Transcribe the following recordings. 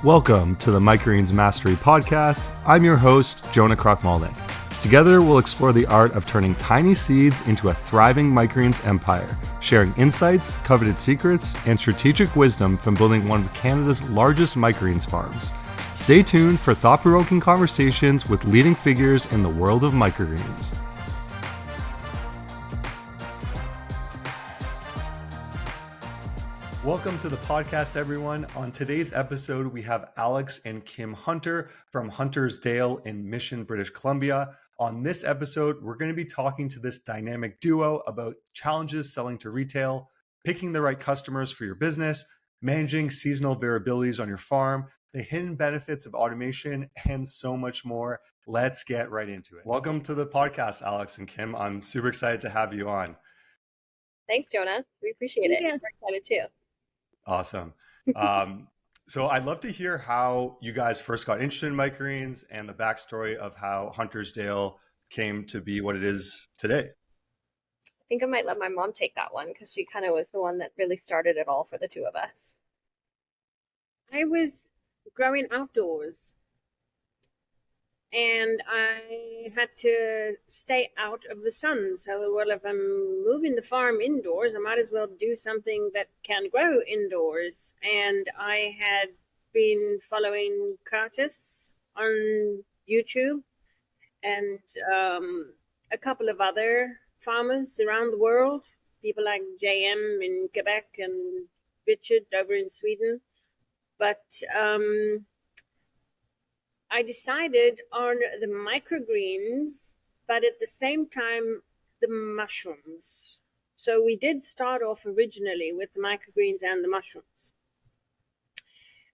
Welcome to the Microgreens Mastery podcast. I'm your host, Jonah Krochmalnek. Together, we'll explore the art of turning tiny seeds into a thriving microgreens empire, sharing insights, coveted secrets, and strategic wisdom from building one of Canada's largest microgreens farms. Stay tuned for thought-provoking conversations with leading figures in the world of microgreens. Welcome to the podcast, everyone. On today's episode, we have Alex and Kim Hunter from Huntersdale in Mission, British Columbia. On this episode, we're going to be talking to this dynamic duo about challenges selling to retail, picking the right customers for your business, managing seasonal variabilities on your farm, the hidden benefits of automation, and so much more. Let's get right into it. Welcome to the podcast, Alex and Kim. I'm super excited to have you on. Thanks, Jonah. We appreciate it. We're excited too. Awesome. So I'd love to hear how you guys first got interested in microgreens and the backstory of how Huntersdale came to be what it is today. I think I might let my mom take that one because she kind of was the one that really started it all for the two of us. I was growing outdoors and I had to stay out of the sun. So, well, if I'm moving the farm indoors, I might as well do something that can grow indoors. And I had been following Curtis on YouTube and a couple of other farmers around the world, people like JM in Quebec and Richard over in Sweden. But I decided on the microgreens, but at the same time, the mushrooms. So we did start off originally with the microgreens and the mushrooms.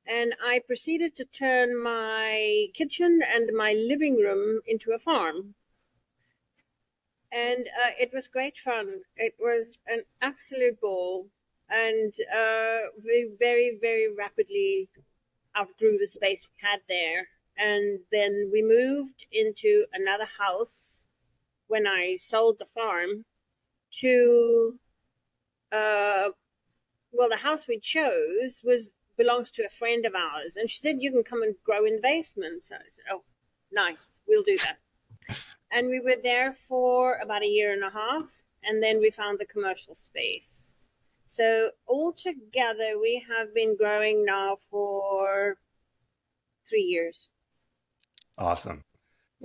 And I proceeded to turn my kitchen and my living room into a farm. And it was great fun. It was an absolute ball. And we very, very rapidly outgrew the space we had there. And then we moved into another house when I sold the farm to, the house we chose belongs to a friend of ours. And she said, you can come and grow in the basement. So I said, oh, nice, we'll do that. And we were there for about a year and a half. And then we found the commercial space. So altogether, we have been growing now for 3 years. Awesome.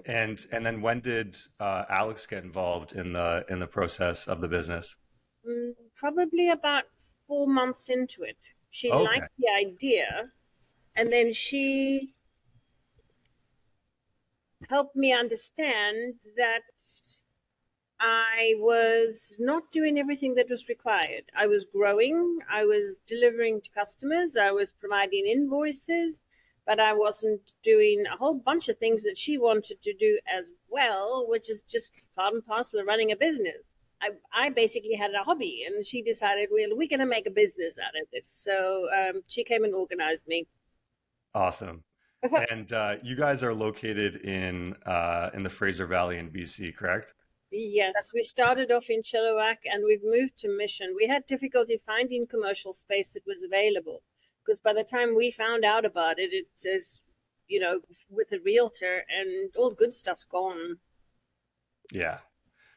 And then when did Alex get involved in the process of the business? Probably about 4 months into it. She liked the idea, and then she helped me understand that I was not doing everything that was required. I was growing, I was delivering to customers, I was providing invoices, but I wasn't doing a whole bunch of things that she wanted to do as well, which is just part and parcel of running a business. I basically had a hobby, and she decided, well, we're going to make a business out of this. So she came and organized me. Awesome. And you guys are located in the Fraser Valley in BC, correct? Yes, we started off in Chilliwack, and we've moved to Mission. We had difficulty finding commercial space that was available. Because by the time we found out about it, it says, with a realtor, and all the good stuff's gone. Yeah,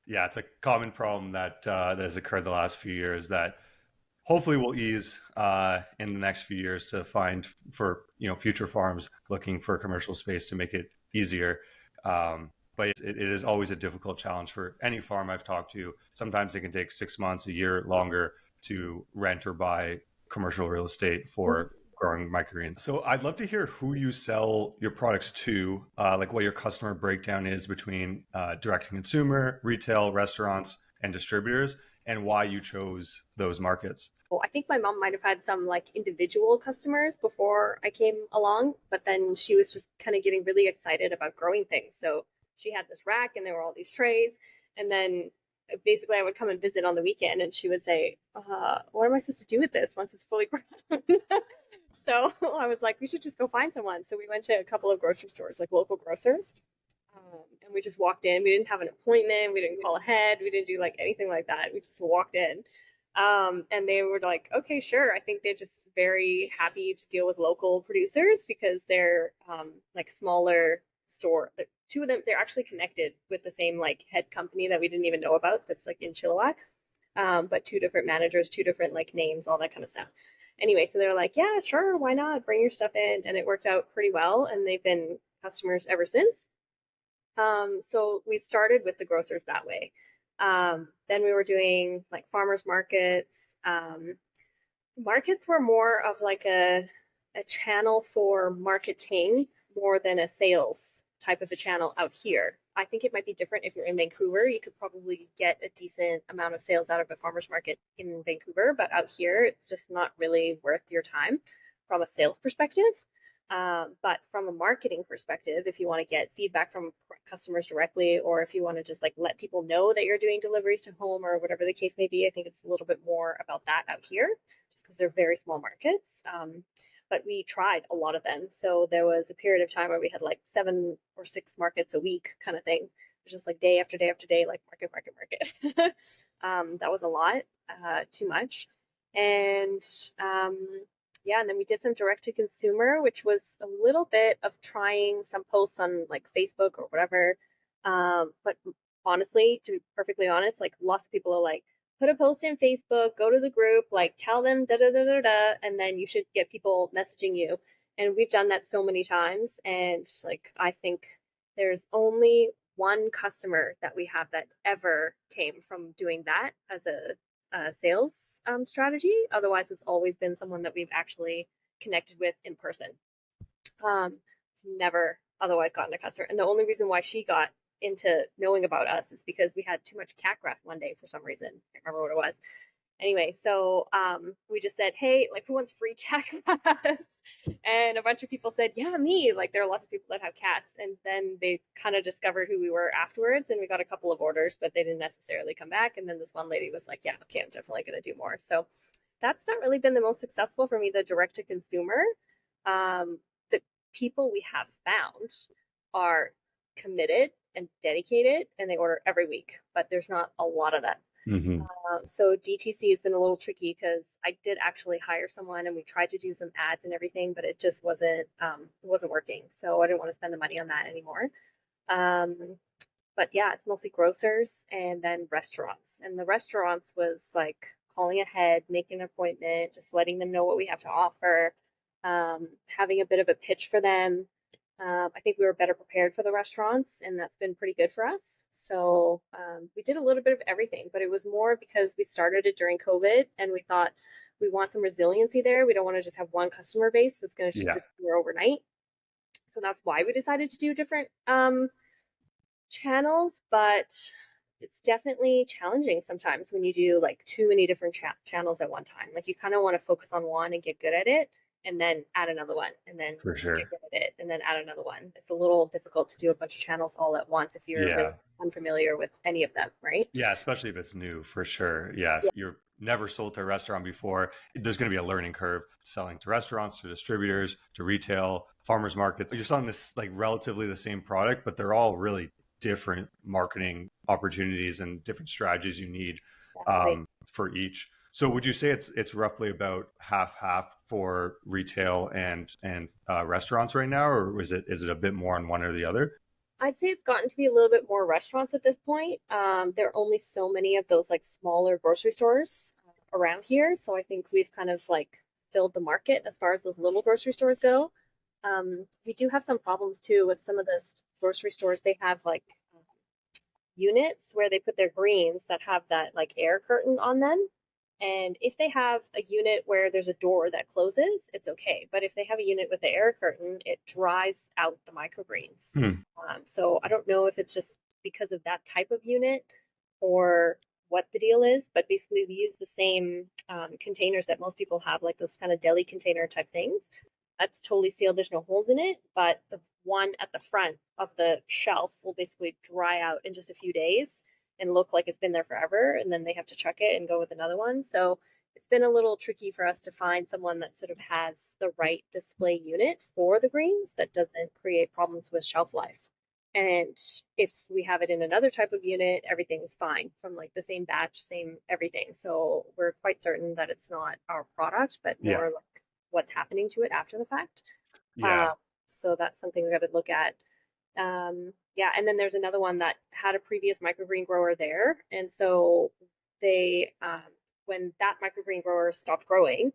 it's a common problem that has occurred the last few years that hopefully will ease in the next few years to find for future farms looking for commercial space to make it easier. But it is always a difficult challenge for any farm I've talked to. Sometimes it can take 6 months, a year longer to rent or buy commercial real estate for growing microgreens. So I'd love to hear who you sell your products to, like what your customer breakdown is between direct to consumer, retail, restaurants, and distributors, and why you chose those markets. Well, I think my mom might have had some individual customers before I came along, but then she was just kind of getting really excited about growing things. So she had this rack and there were all these trays, and then basically I would come and visit on the weekend and she would say, what am I supposed to do with this once it's fully grown? So I was like, we should just go find someone. So we went to a couple of grocery stores, like local grocers, and we just walked in. We didn't have an appointment. We didn't call ahead. We didn't do anything like that. We just walked in. And they were like, okay, sure. I think they're just very happy to deal with local producers because they're like smaller store. The two of them, they're actually connected with the same like head company that we didn't even know about that's like in Chilliwack. But two different managers, two different like names, all that kind of stuff. Anyway, so they were like, yeah, sure, why not? Bring your stuff in. And it worked out pretty well. And they've been customers ever since. So we started with the grocers that way. Then we were doing like farmers markets. Markets were more of like a channel for marketing more than a sales type of a channel out here. I think it might be different if you're in Vancouver. You could probably get a decent amount of sales out of a farmers market in Vancouver, but out here, it's just not really worth your time from a sales perspective. But from a marketing perspective, if you want to get feedback from customers directly, or if you want to just like let people know that you're doing deliveries to home or whatever the case may be, I think it's a little bit more about that out here, just because they're very small markets. But we tried a lot of them. So there was a period of time where we had like 7 or 6 markets a week kind of thing. It was just like day after day after day, like market, market, market. That was a lot, too much. And yeah, and then we did some direct to consumer, which was a little bit of trying some posts on like Facebook or whatever. But honestly, to be perfectly honest, like lots of people are like, put a post in Facebook, go to the group, like tell them da da da da da, and then you should get people messaging you. And we've done that so many times. And like, I think there's only one customer that we have that ever came from doing that as a sales strategy. Otherwise, it's always been someone that we've actually connected with in person. Um, Never otherwise gotten a customer. And the only reason why she got into knowing about us is because we had too much cat grass one day for some reason. I can't remember what it was. Anyway, so we just said, hey, like, who wants free cat grass? And a bunch of people said, yeah, me. Like, there are lots of people that have cats. And then they kind of discovered who we were afterwards. And we got a couple of orders, but they didn't necessarily come back. And then this one lady was like, yeah, okay, I'm definitely going to do more. So that's not really been the most successful for me, the direct to consumer. The people we have found are committed and dedicated, and they order every week, but there's not a lot of them. Mm-hmm. So DTC has been a little tricky because I did actually hire someone and we tried to do some ads and everything, but it just wasn't working. So I didn't want to spend the money on that anymore. But yeah, it's mostly grocers and then restaurants. And the restaurants was like calling ahead, making an appointment, just letting them know what we have to offer, having a bit of a pitch for them. I think we were better prepared for the restaurants, and that's been pretty good for us. So we did a little bit of everything, but it was more because we started it during COVID, and we thought we want some resiliency there. We don't want to just have one customer base that's going to just disappear overnight. So that's why we decided to do different channels, but it's definitely challenging sometimes when you do like too many different channels at one time. Like you kind of want to focus on one and get good at it, and then add another one, and then For sure. get good at it, and then add another one. It's a little difficult to do a bunch of channels all at once if you're really unfamiliar with any of them, right? Yeah, especially if it's new, for sure. Yeah, if you're never sold to a restaurant before, there's going to be a learning curve selling to restaurants, to distributors, to retail, farmers markets. You're selling this like relatively the same product, but they're all really different marketing opportunities and different strategies you need for each. So would you say it's roughly about half for retail and restaurants right now, or is it a bit more on one or the other? I'd say it's gotten to be a little bit more restaurants at this point. There are only so many of those like smaller grocery stores around here, so I think we've kind of like filled the market as far as those little grocery stores go. We do have some problems too with some of the grocery stores. They have like units where they put their greens that have that like air curtain on them. And if they have a unit where there's a door that closes, it's okay. But if they have a unit with the air curtain, it dries out the microgreens. So I don't know if it's just because of that type of unit or what the deal is, but basically we use the same containers that most people have, like those kind of deli container type things. That's totally sealed. There's no holes in it, but the one at the front of the shelf will basically dry out in just a few days and look like it's been there forever, and then they have to chuck it and go with another one. So it's been a little tricky for us to find someone that sort of has the right display unit for the greens that doesn't create problems with shelf life. And if we have it in another type of unit, everything's fine from like the same batch, same everything. So we're quite certain that it's not our product, but Yeah. more like what's happening to it after the fact. Yeah. So that's something we got to look at. Yeah, and then there's another one that had a previous microgreen grower there, and so they, when that microgreen grower stopped growing,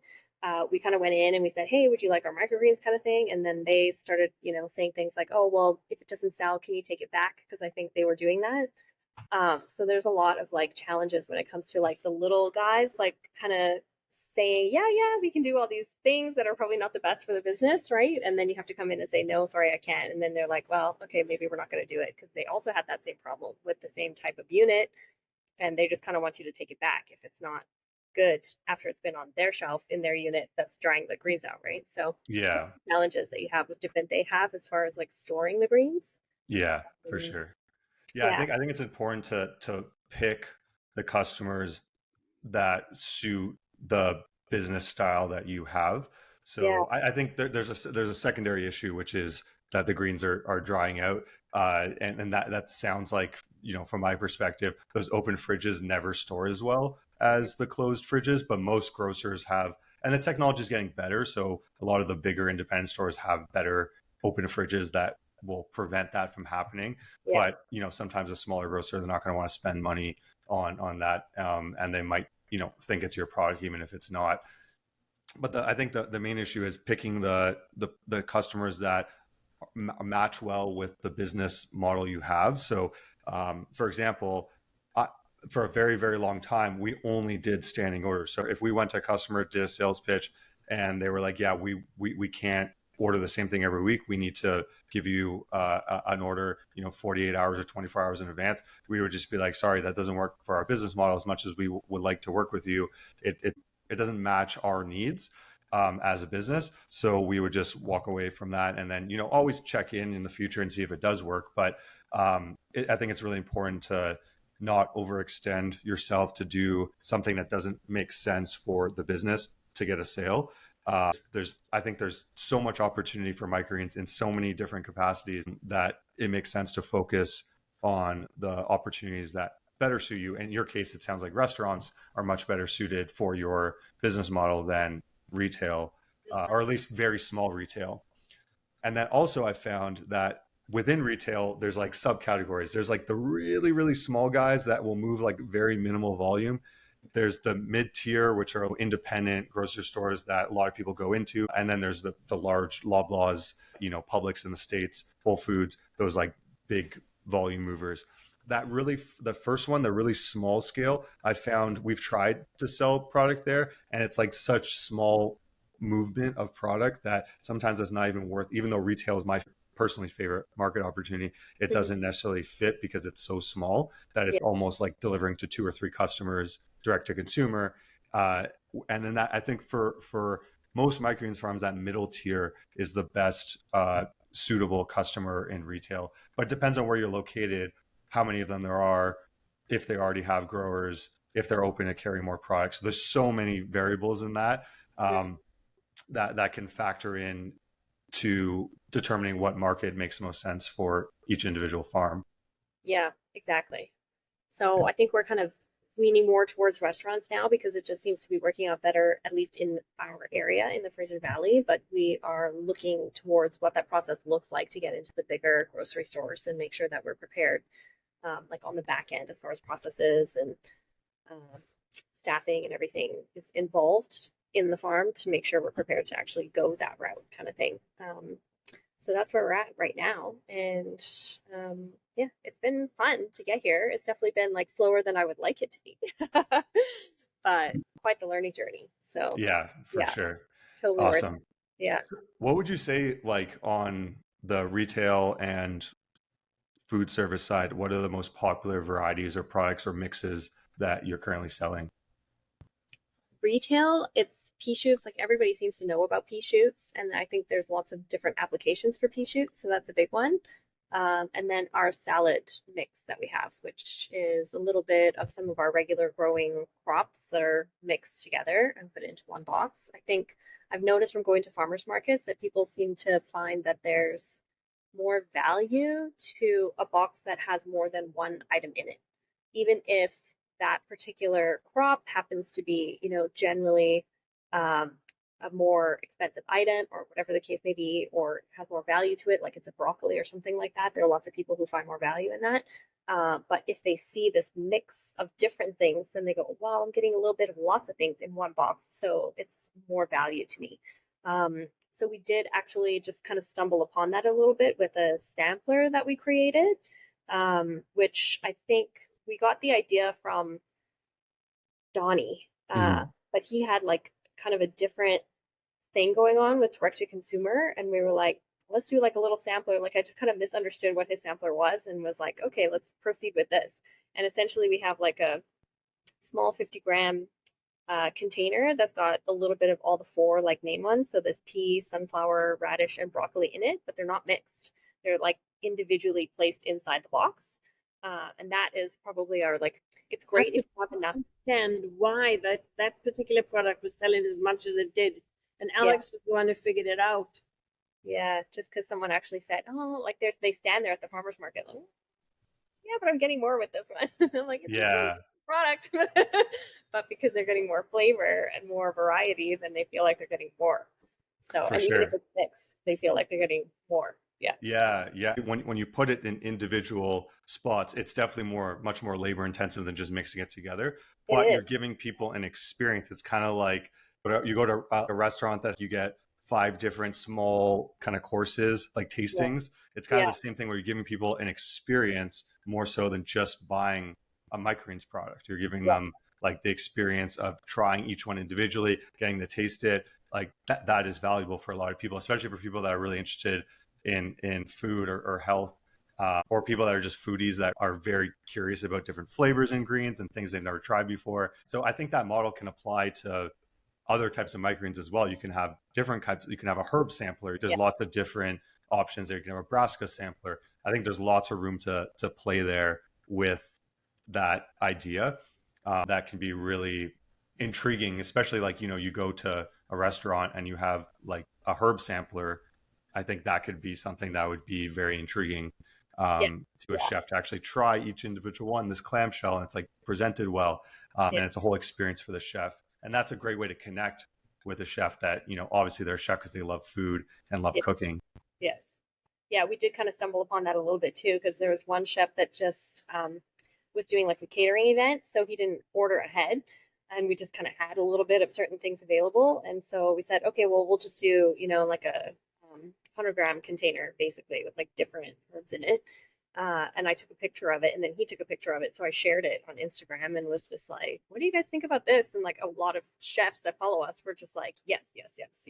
we kind of went in and we said, "Hey, would you like our microgreens?" kind of thing, and then they started, saying things like, "Oh, well, if it doesn't sell, can you take it back?" Because I think they were doing that. So there's a lot of like challenges when it comes to like the little guys, like kind of saying, yeah, yeah, we can do all these things that are probably not the best for the business, right? And then you have to come in and say, no, sorry, I can't. And then they're like, well, okay, maybe we're not going to do it because they also had that same problem with the same type of unit. And they just kind of want you to take it back if it's not good after it's been on their shelf in their unit that's drying the greens out, right? So Yeah. challenges that you have with different they have as far as like storing the greens. Yeah, for sure. Yeah, Yeah. I think it's important to pick the customers that suit the business style that you have. Yeah. So I think there's a secondary issue, which is that the greens are drying out, and that sounds like, from my perspective, those open fridges never store as well as the closed fridges, but most grocers have, and the technology is getting better. So a lot of the bigger independent stores have better open fridges that will prevent that from happening. Yeah. But sometimes a smaller grocer, they're not going to want to spend money on that, and they might think it's your product even if it's not. But I think the main issue is picking the customers that match well with the business model you have. So for example, for a very, very long time, we only did standing orders. So if we went to a customer, did a sales pitch, and they were like, yeah, we can't order the same thing every week, we need to give you an order 48 hours or 24 hours in advance, we would just be like, sorry, that doesn't work for our business model. As much as we would like to work with you, it doesn't match our needs as a business. So we would just walk away from that, and then always check in the future and see if it does work. But I think it's really important to not overextend yourself to do something that doesn't make sense for the business to get a sale. I think there's so much opportunity for microgreens in so many different capacities that it makes sense to focus on the opportunities that better suit you. In your case, it sounds like restaurants are much better suited for your business model than retail, or at least very small retail. And then also I found that within retail, there's like subcategories. There's like the really, really small guys that will move like very minimal volume. There's the mid-tier, which are independent grocery stores that a lot of people go into. And then there's the large Loblaws, Publix in the States, Whole Foods, those like big volume movers. That really, the first one, the really small scale, I found we've tried to sell product there, and it's like such small movement of product that sometimes it's not even worth, even though retail is my personally favorite market opportunity, it doesn't necessarily fit because it's so small that it's Yeah. almost like delivering to 2 or 3 customers direct to consumer. And then that, I think for most microgreens farms, that middle tier is the best suitable customer in retail. But it depends on where you're located, how many of them there are, if they already have growers, if they're open to carry more products. So there's so many variables in that that can factor in to determining what market makes most sense for each individual farm. Yeah, exactly. So I think we're kind of leaning more towards restaurants now because it just seems to be working out better, at least in our area in the Fraser Valley. But we are looking towards what that process looks like to get into the bigger grocery stores and make sure that we're prepared, like on the back end as far as processes and staffing and everything is involved in the farm to make sure we're prepared to actually go that route kind of thing. So that's where we're at right now. And yeah, it's been fun to get here. It's definitely been like slower than I would like it to be, but quite the learning journey. So Yeah, for yeah, sure. totally worth it. Awesome. Yeah. What would you say, like on the retail and food service side, what are the most popular varieties or products or mixes that you're currently selling? Retail, it's pea shoots. Like everybody seems to know about pea shoots, and I think there's lots of different applications for pea shoots, so that's a big one. And then our salad mix that we have, which is a little bit of some of our regular growing crops that are mixed together and put into one box. I think I've noticed from going to farmers markets that people seem to find that there's more value to a box that has more than one item in it, even if that particular crop happens to be, generally a more expensive item or whatever the case may be, or has more value to it, like it's a broccoli or something like that. There are lots of people who find more value in that. But if they see this mix of different things, then they go, well, I'm getting a little bit of lots of things in one box, so it's more value to me. So we did actually just kind of stumble upon that a little bit with a sampler that we created, which I think we got the idea from Donnie, but he had like kind of a different thing going on with direct to consumer, and we were like, let's do like a little sampler. Like I just kind of misunderstood what his sampler was and was like, okay, let's proceed with this. And essentially we have like a small 50-gram container that's got a little bit of all the four like main ones. So there's pea, sunflower, radish, and broccoli in it, but they're not mixed. They're like individually placed inside the box. And that is probably our like, it's great if you have enough. Understand why that particular product was selling as much as it did, and Alex was the one who figured it out. Yeah, just because someone actually said, "Oh, like they stand there at the farmers market." Like, yeah, but I'm getting more with this one. I'm like, it's a product, but because they're getting more flavor and more variety, then they feel like they're getting more. So, and even if it's mixed, they feel like they're getting more. Yeah. When you put it in individual spots, it's definitely much more labor intensive than just mixing it together. But you're giving people an experience. It's kind of like you go to a restaurant that you get 5 different small kind of courses, like tastings. It's kind of the same thing where you're giving people an experience more so than just buying a Microgreens product. You're giving them like the experience of trying each one individually, getting to taste it. Like that is valuable for a lot of people, especially for people that are really interested in food or health, or people that are just foodies that are very curious about different flavors in greens and things they've never tried before. So I think that model can apply to other types of microgreens as well. You can have different types. You can have a herb sampler. There's lots of different options there. You can have a brassica sampler. I think there's lots of room to play there with that idea. That can be really intriguing, especially like, you go to a restaurant and you have like a herb sampler. I think that could be something that would be very intriguing to a chef to actually try each individual one, this clamshell, and it's like presented well. And it's a whole experience for the chef. And that's a great way to connect with a chef that, obviously they're a chef because they love food and love cooking. Yes. Yeah, we did kind of stumble upon that a little bit too, because there was one chef that just was doing like a catering event. So he didn't order ahead. And we just kind of had a little bit of certain things available. And so we said, okay, well, we'll just do, like a 100-gram container basically with like different herbs in it. And I took a picture of it, and then he took a picture of it. So I shared it on Instagram and was just like, what do you guys think about this? And like a lot of chefs that follow us were just like, yes.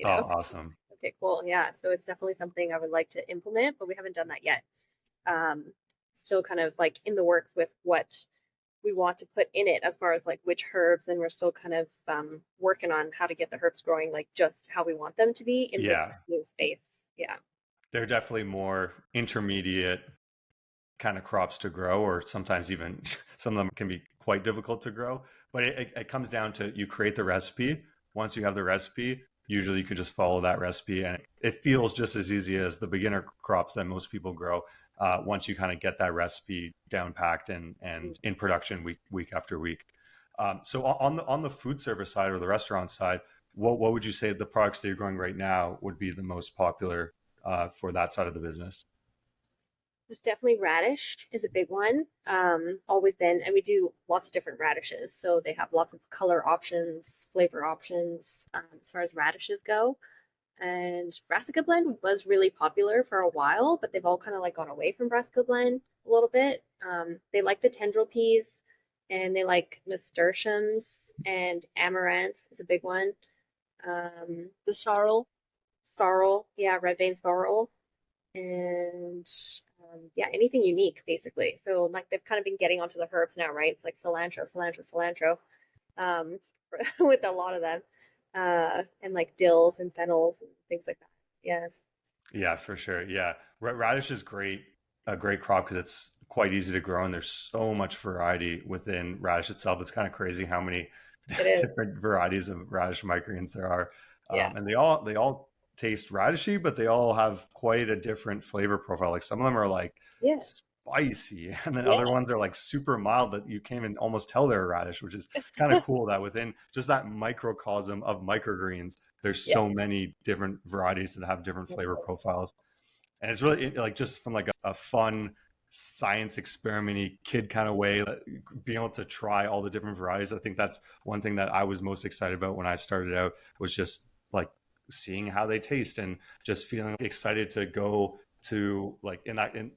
Oh, awesome. Okay, cool. Yeah. So it's definitely something I would like to implement, but we haven't done that yet. Still kind of like in the works with what we want to put in it as far as like which herbs, and we're still kind of working on how to get the herbs growing like just how we want them to be in this new space. Yeah. They're definitely more intermediate kind of crops to grow, or sometimes even some of them can be quite difficult to grow. But it comes down to you create the recipe. Once you have the recipe, usually you can just follow that recipe, and it feels just as easy as the beginner crops that most people grow once you kind of get that recipe down packed and in production week after week. So on the food service side or the restaurant side, what would you say the products that you're growing right now would be the most popular for that side of the business? There's definitely radish is a big one, always been, and we do lots of different radishes. So they have lots of color options, flavor options as far as radishes go. And brassica blend was really popular for a while, but they've all kind of like gone away from brassica blend a little bit. They like the tendril peas, and they like nasturtiums, and amaranth is a big one. The sorrel, yeah, red vein sorrel, and anything unique basically. So like they've kind of been getting onto the herbs now, right? It's like cilantro, with a lot of them, and like dills and fennels and things like that. Yeah, for sure. Yeah, radish is a great crop because it's quite easy to grow, and there's so much variety within radish itself. It's kind of crazy how many different varieties of radish microgreens there are. And they all taste radishy, but they all have quite a different flavor profile. Like some of them are like Yeah. spicy, and then Yeah. other ones are like super mild that you can't even almost tell they're a radish, which is kind of cool that within just that microcosm of microgreens, there's Yeah. so many different varieties that have different flavor profiles. And it's really like just from like a fun science experimenty kid kind of way, being able to try all the different varieties. I think that's one thing that I was most excited about when I started out, was just like seeing how they taste and just feeling excited to go to like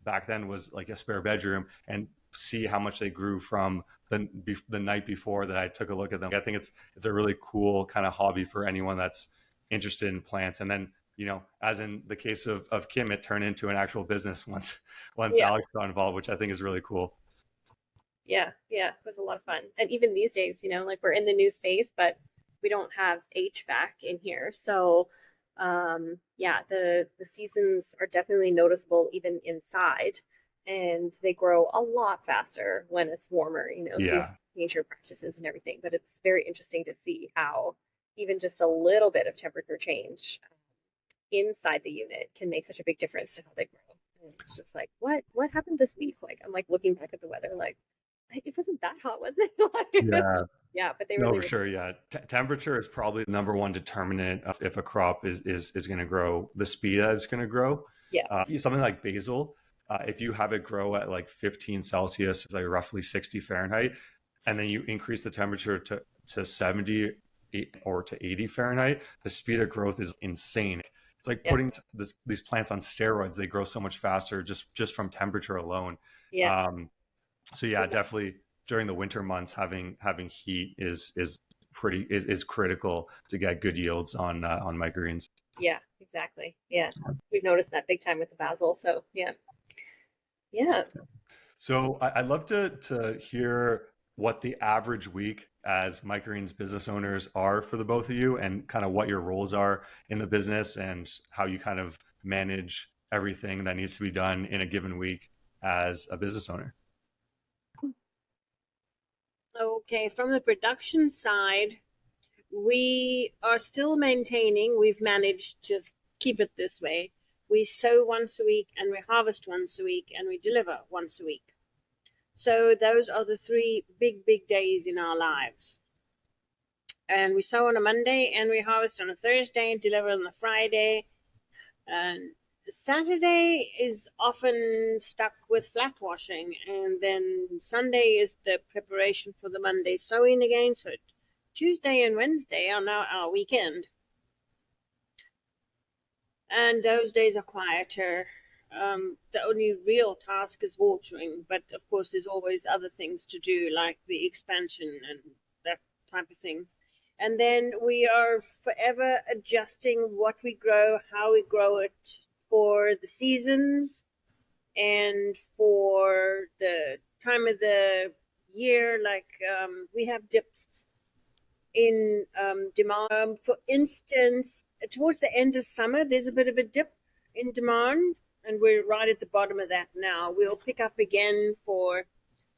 back then was like a spare bedroom and see how much they grew from the night before that I took a look at them. I think it's a really cool kind of hobby for anyone that's interested in plants. And then, you know, as in the case of Kim, it turned into an actual business once Yeah. Alex got involved, which I think is really cool. Yeah. Yeah. It was a lot of fun. And even these days, like we're in the new space, but we don't have HVAC in here. So yeah, the seasons are definitely noticeable even inside, and they grow a lot faster when it's warmer, so you Yeah. change your practices and everything. But it's very interesting to see how even just a little bit of temperature change inside the unit can make such a big difference to how they grow. And it's just like, what happened this week? Like I'm like looking back at the weather, like it wasn't that hot, was it? Like, Yeah. yeah, but they No, really for sure. Yeah. Temperature is probably the number one determinant of if a crop is going to grow, the speed that it's going to grow. yeah, Something like basil, if you have it grow at like 15 Celsius, it's like roughly 60 Fahrenheit, and then you increase the temperature to 70 or to 80 Fahrenheit, the speed of growth is insane. It's like yeah, putting these plants on steroids. They grow so much faster just from temperature alone. yeah. Um, so yeah, definitely during the winter months, having heat is critical to get good yields on microgreens. Yeah, exactly. Yeah. We've noticed that big time with the basil. So yeah. Yeah. So I'd love to hear what the average week as microgreens business owners are for the both of you, and kind of what your roles are in the business and how you kind of manage everything that needs to be done in a given week as a business owner. Okay, from the production side, we are still maintaining, we've managed to keep it this way. We sow once a week, and we harvest once a week, and we deliver once a week. So those are the three big days in our lives. And we sow on a Monday, and we harvest on a Thursday, and deliver on a Friday. And Saturday is often stuck with flat washing, and then Sunday is the preparation for the Monday sowing again. So Tuesday and Wednesday are now our weekend, and those days are quieter. The only real task is watering, but of course there's always other things to do, like the expansion and that type of thing. And then we are forever adjusting what we grow, how we grow it, for the seasons and for the time of the year. Like we have dips in demand. For instance, towards the end of summer, there's a bit of a dip in demand, and we're right at the bottom of that now. We'll pick up again for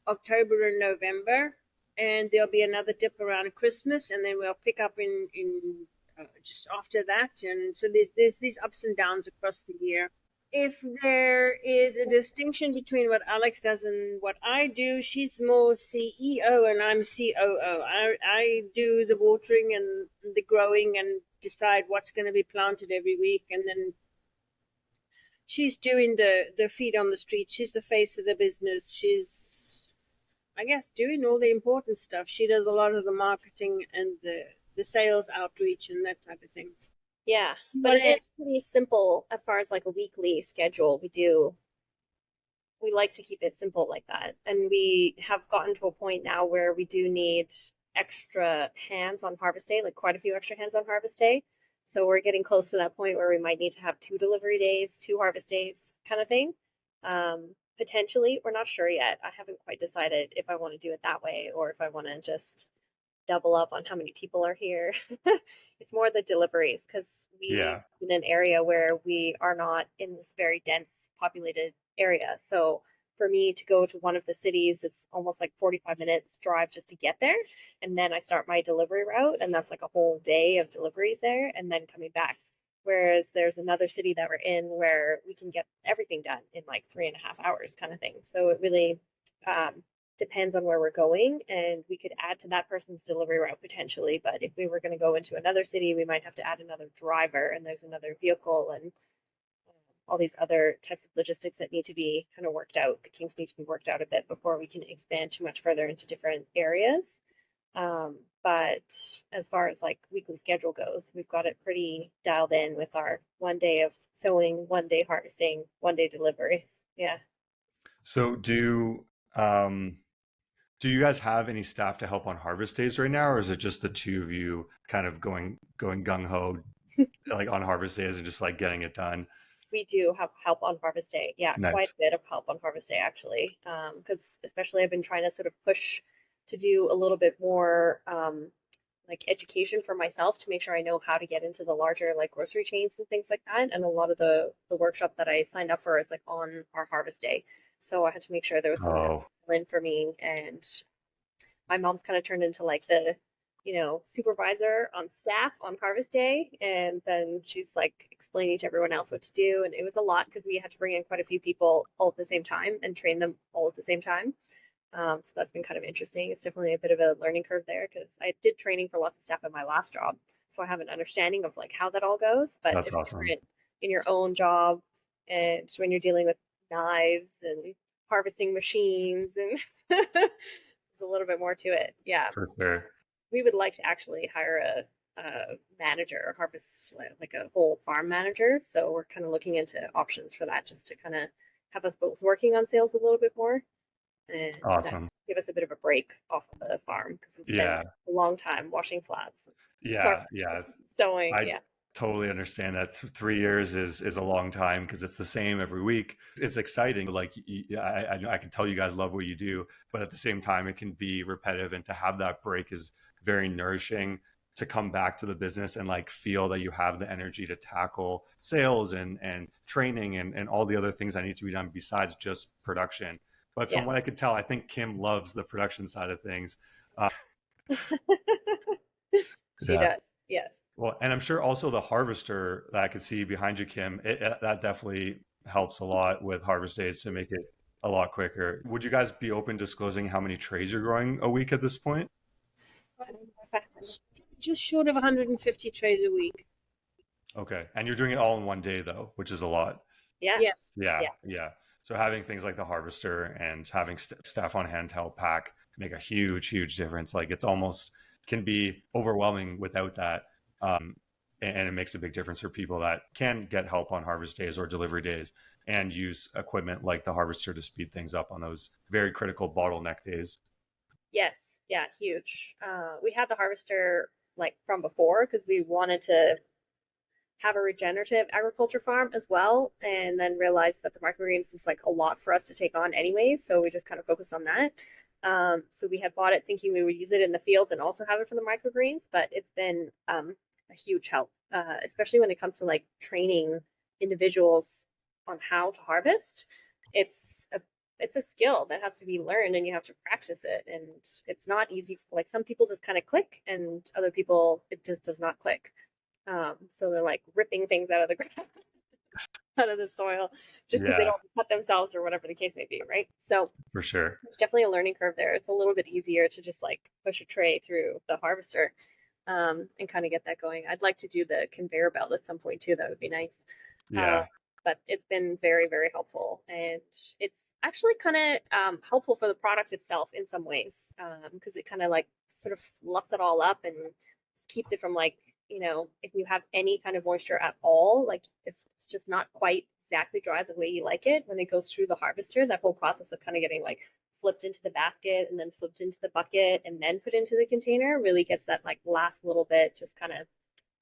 October and November, and there'll be another dip around Christmas, and then we'll pick up in just after that. And so there's these ups and downs across the year. If there is a distinction between what Alex does and what I do, she's more CEO and I'm COO. I do the watering and the growing and decide what's going to be planted every week, and then she's doing the feet on the street. She's the face of the business. She's, I guess, doing all the important stuff. She does a lot of the marketing and the sales outreach and that type of thing. Yeah. But it is pretty simple as far as like a weekly schedule. We like to keep it simple like that. And we have gotten to a point now where we do need extra hands on harvest day, like quite a few extra hands on harvest day. So we're getting close to that point where we might need to have 2 delivery days, 2 harvest days kind of thing. Potentially, we're not sure yet. I haven't quite decided if I want to do it that way or if I want to just double up on how many people are here. It's more the deliveries, because we live in an area where we are not in this very dense populated area. So for me to go to one of the cities, it's almost like 45 minutes drive just to get there. And then I start my delivery route, and that's like a whole day of deliveries there and then coming back. Whereas there's another city that we're in where we can get everything done in like 3.5 hours kind of thing. So it really depends on where we're going, and we could add to that person's delivery route potentially. But if we were going to go into another city, we might have to add another driver, and there's another vehicle, and all these other types of logistics that need to be kind of worked out. The kinks need to be worked out a bit before we can expand too much further into different areas. But as far as like weekly schedule goes, we've got it pretty dialed in with our 1 day of sowing, 1 day harvesting, 1 day deliveries. Yeah. So do you guys have any staff to help on harvest days right now, or is it just the two of you kind of going gung ho like on harvest days and just like getting it done? We do have help on harvest day. Yeah, Nice. quite a bit of help on harvest day actually. Because especially I've been trying to sort of push to do a little bit more like education for myself to make sure I know how to get into the larger like grocery chains and things like that. And a lot of the workshop that I signed up for is like on our harvest day. So I had to make sure there was someone else in for me. And my mom's kind of turned into like the supervisor on staff on harvest day, and then she's like explaining to everyone else what to do, and it was a lot because we had to bring in quite a few people all at the same time and train them all at the same time. So that's been kind of interesting. It's definitely a bit of a learning curve there because I did training for lots of staff at my last job, so I have an understanding of like how that all goes, but That's it's awesome. different in your own job and when you're dealing with knives and harvesting machines, and there's a little bit more to it. Yeah, For sure. we would like to actually hire a manager, harvest like a whole farm manager. So we're kind of looking into options for that, just to kind of have us both working on sales a little bit more, and Awesome. give us a bit of a break off of the farm because it's been Yeah. a long time washing flats. Yeah. Sewing. I Yeah. totally understand that 3 years is a long time because it's the same every week. It's exciting. Like I can tell you guys love what you do, but at the same time, it can be repetitive. And to have that break is very nourishing to come back to the business and like feel that you have the energy to tackle sales and training and all the other things that need to be done besides just production. But from what I could tell, I think Kim loves the production side of things. She does. Yes. Well, and I'm sure also the harvester that I could see behind you, Kim, that definitely helps a lot with harvest days to make it a lot quicker. Would you guys be open disclosing how many trays you're growing a week at this point? Just short of 150 trays a week. Okay. And you're doing it all in one day though, which is a lot. Yeah. Yes. Yeah. So having things like the harvester and having staff on hand to help pack make a huge difference. Like it's almost can be overwhelming without that. And it makes a big difference for people that can get help on harvest days or delivery days and use equipment like the harvester to speed things up on those very critical bottleneck days. Yes. Yeah. Huge. We had the harvester like from before because we wanted to have a regenerative agriculture farm as well, and then realized that the microgreens is like a lot for us to take on anyway, so we just kind of focused on that. So we had bought it thinking we would use it in the fields and also have it for the microgreens, but it's been a huge help, especially when it comes to like training individuals on how to harvest. It's a skill that has to be learned and you have to practice it, and it's not easy. Like some people just kind of click and other people it just does not click. So they're like ripping things out of the ground, out of the soil, just because they don't cut themselves or whatever the case may be, right? So for sure, there's definitely a learning curve there. It's a little bit easier to just like push a tray through the harvester, and kind of get that going. I'd like to do the conveyor belt at some point too. That would be nice. Yeah. But it's been very helpful, and it's actually kind of helpful for the product itself in some ways, because it kind of like sort of fluffs it all up and keeps it from like, if you have any kind of moisture at all, like if it's just not quite exactly dry the way you like it, when it goes through the harvester, that whole process of kind of getting like flipped into the basket and then flipped into the bucket and then put into the container really gets that like last little bit just kind of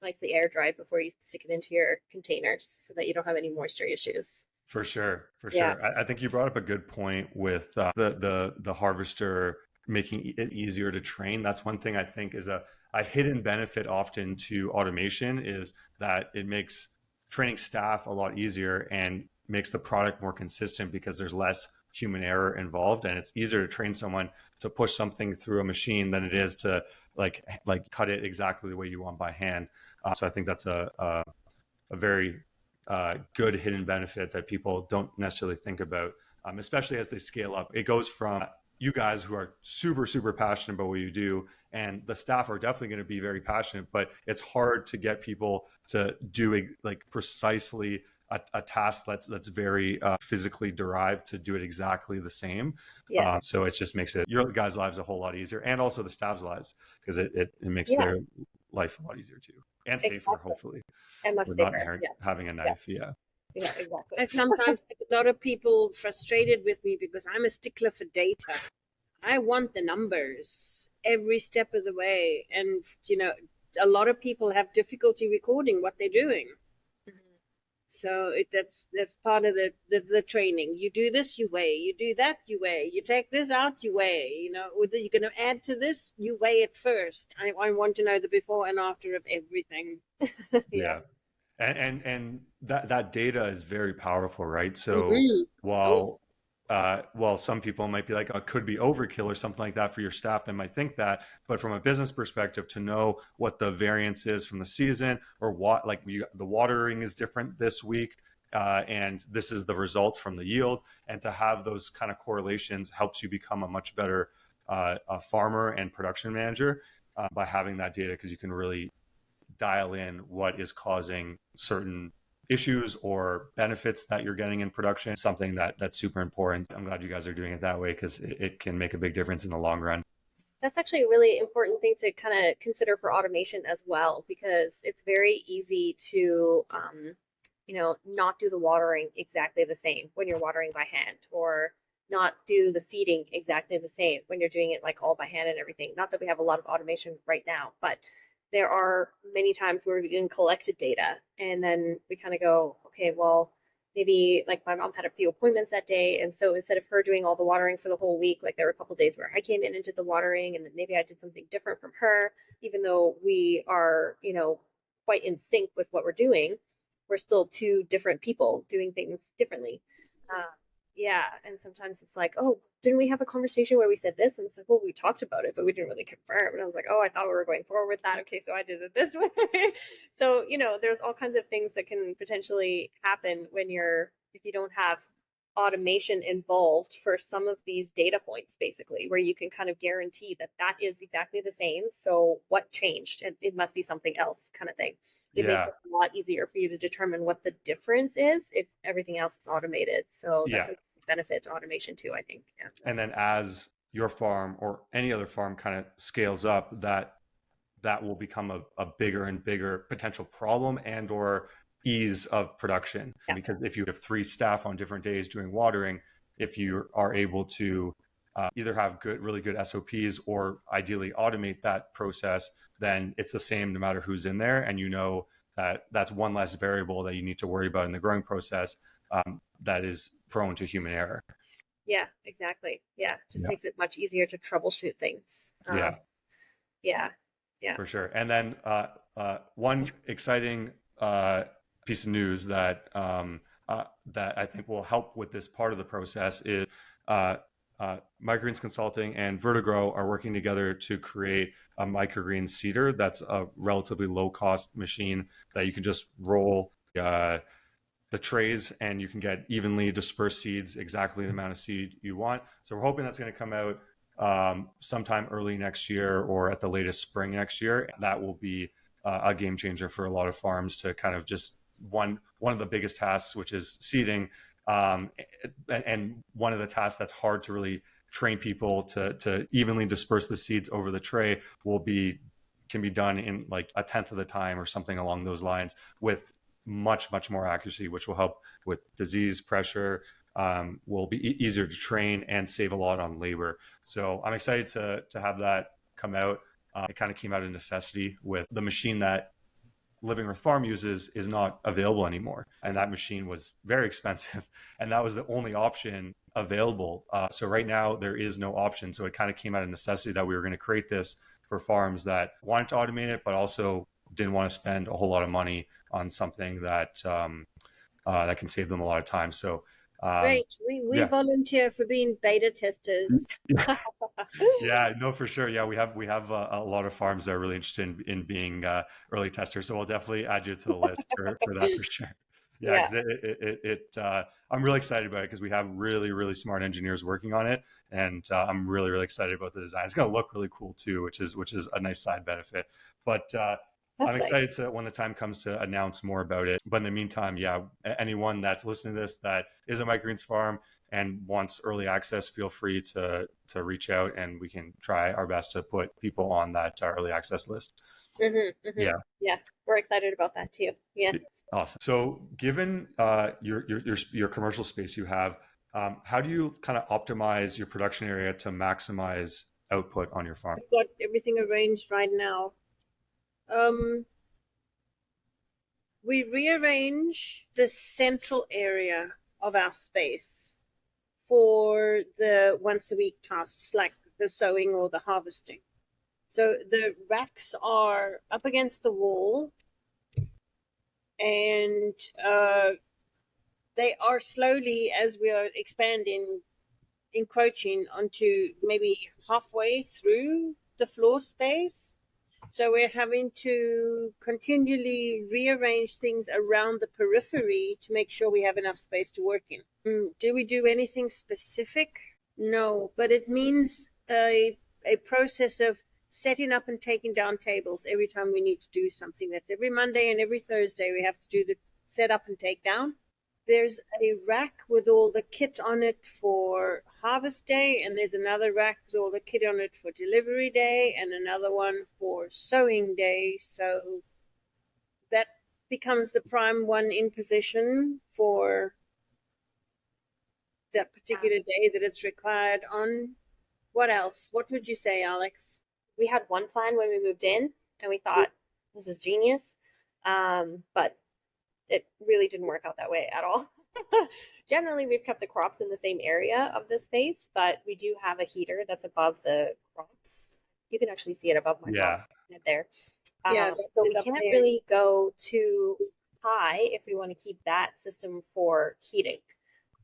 nicely air dried before you stick it into your containers so that you don't have any moisture issues. For sure. Yeah. I think you brought up a good point with the harvester making it easier to train. That's one thing I think is a hidden benefit often to automation is that it makes training staff a lot easier and makes the product more consistent because there's less human error involved, and it's easier to train someone to push something through a machine than it is to like cut it exactly the way you want by hand. So I think that's a a very good hidden benefit that people don't necessarily think about, especially as they scale up. It goes from you guys who are super, super passionate about what you do, and the staff are definitely going to be very passionate, but it's hard to get people to do like precisely a task that's very physically derived to do it exactly the same. Yes. So it just makes your guys' lives a whole lot easier, and also the staff's lives, because it makes their life a lot easier too, and safer, Exactly. hopefully. And much With safer. not having a knife. Yeah. Yeah, exactly. I sometimes get a lot of people frustrated with me because I'm a stickler for data. I want the numbers every step of the way. And, a lot of people have difficulty recording what they're doing. So that's part of the training. You do this, you weigh. You do that, you weigh. You take this out, you weigh. Whether you're going to add to this, you weigh it first. I want to know the before and after of everything. Yeah. And that data is very powerful, right? So while some people might be like, oh, it could be overkill or something like that for your staff, they might think that, but from a business perspective, to know what the variance is from the season, or what, like the watering is different this week, and this is the result from the yield, and to have those kind of correlations helps you become a much better farmer and production manager by having that data, because you can really dial in what is causing certain issues or benefits that you're getting in production. Something that's super important. I'm glad you guys are doing it that way, because it can make a big difference in the long run. That's actually a really important thing to kind of consider for automation as well, because it's very easy to not do the watering exactly the same when you're watering by hand, or not do the seeding exactly the same when you're doing it like all by hand and everything. Not that we have a lot of automation right now, but there are many times where we can collect data, and then we kind of go, okay, well, maybe like my mom had a few appointments that day, and so instead of her doing all the watering for the whole week, like there were a couple of days where I came in and did the watering, and then maybe I did something different from her, even though we are, quite in sync with what we're doing. We're still two different people doing things differently. Yeah, and sometimes it's like, oh, didn't we have a conversation where we said this? And it's like, well, we talked about it, but we didn't really confirm. And I was like, oh, I thought we were going forward with that. Okay, so I did it this way. So, there's all kinds of things that can potentially happen if you don't have automation involved for some of these data points, basically, where you can kind of guarantee that is exactly the same. So what changed? And it must be something else, kind of thing. It makes it a lot easier for you to determine what the difference is if everything else is automated. So that's a benefit to automation too, I think. Yeah. And then as your farm or any other farm kind of scales up, that will become a bigger and bigger potential problem and or ease of production. Yeah. Because if you have 3 staff on different days doing watering, if you are able to either have really good SOPs or ideally automate that process, then it's the same no matter who's in there. And that's one less variable that you need to worry about in the growing process that is prone to human error. Yeah, exactly. Yeah, just makes it much easier to troubleshoot things. Yeah. For sure. And then one exciting piece of news that I think will help with this part of the process is Microgreens Consulting and Vertigrow are working together to create a microgreen seeder. That's a relatively low cost machine that you can just roll the trays, and you can get evenly dispersed seeds, exactly the amount of seed you want. So we're hoping that's going to come out sometime early next year or at the latest spring next year. That will be a game changer for a lot of farms to kind of just one of the biggest tasks, which is seeding. And one of the tasks that's hard to really train people to evenly disperse the seeds over the tray can be done in like 1/10 of the time or something along those lines, with much more accuracy, which will help with disease pressure, will be easier to train and save a lot on labor. So I'm excited to have that come out. It kind of came out of necessity with the machine that Living Earth Farm uses is not available anymore. And that machine was very expensive. And that was the only option available. So right now there is no option. So it kind of came out of necessity that we were going to create this for farms that wanted to automate it, but also didn't want to spend a whole lot of money on something that can save them a lot of time. So Great. We Yeah. volunteer for being beta testers. Yeah, no, for sure. Yeah, we have a lot of farms that are really interested in being early testers, so we'll definitely add you to the list for that for sure. Yeah, Yeah, because I'm really excited about it because we have really smart engineers working on it, and I'm really excited about the design. It's going to look really cool too, which is a nice side benefit. But I'm that's nice. excited to when the time comes to announce more about it. But in the meantime, yeah, anyone that's listening to this that is a microgreens farm and wants early access, feel free to reach out, and we can try our best to put people on that early access list. Yeah, Yeah, we're excited about that too. Yeah. awesome. So, given your commercial space you have, how do you kind of optimize your production area to maximize output on your farm? I've got everything arranged right now. We rearrange the central area of our space for the once a week tasks like the sowing or the harvesting. So the racks are up against the wall, and they are slowly, as we are expanding, encroaching onto maybe halfway through the floor space. So we're having to continually rearrange things around the periphery to make sure we have enough space to work in. Do we do anything specific? No, but it means a process of setting up and taking down tables every time we need to do something. That's every Monday and every Thursday we have to do the set up and take down. There's a rack with all the kit on it for harvest day, and there's another rack with all the kit on it for delivery day, and another one for sowing day. So that becomes the prime one in position for that particular day that it's required on. What else? What would you say, Alex? We had one plan when we moved in, and we thought this is genius, but it really didn't work out that way at all. Generally, we've kept the crops in the same area of the space, but we do have a heater that's above the crops. You can actually see it above my Yeah, there. Yeah, So we can't really go too high if we want to keep that system for heating.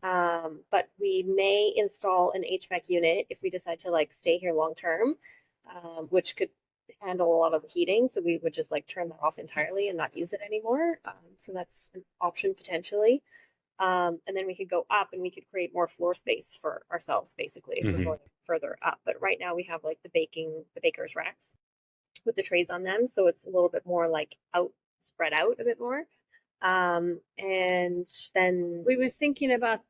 But we may install an HVAC unit if we decide to like stay here long term, which could handle a lot of the heating. So we would just like turn that off entirely and not use it anymore. So that's an option potentially. And then we could go up and we could create more floor space for ourselves, basically, if we're going further up. But right now we have like the baker's racks with the trays on them. So it's a little bit more like spread out a bit more. And then we were thinking about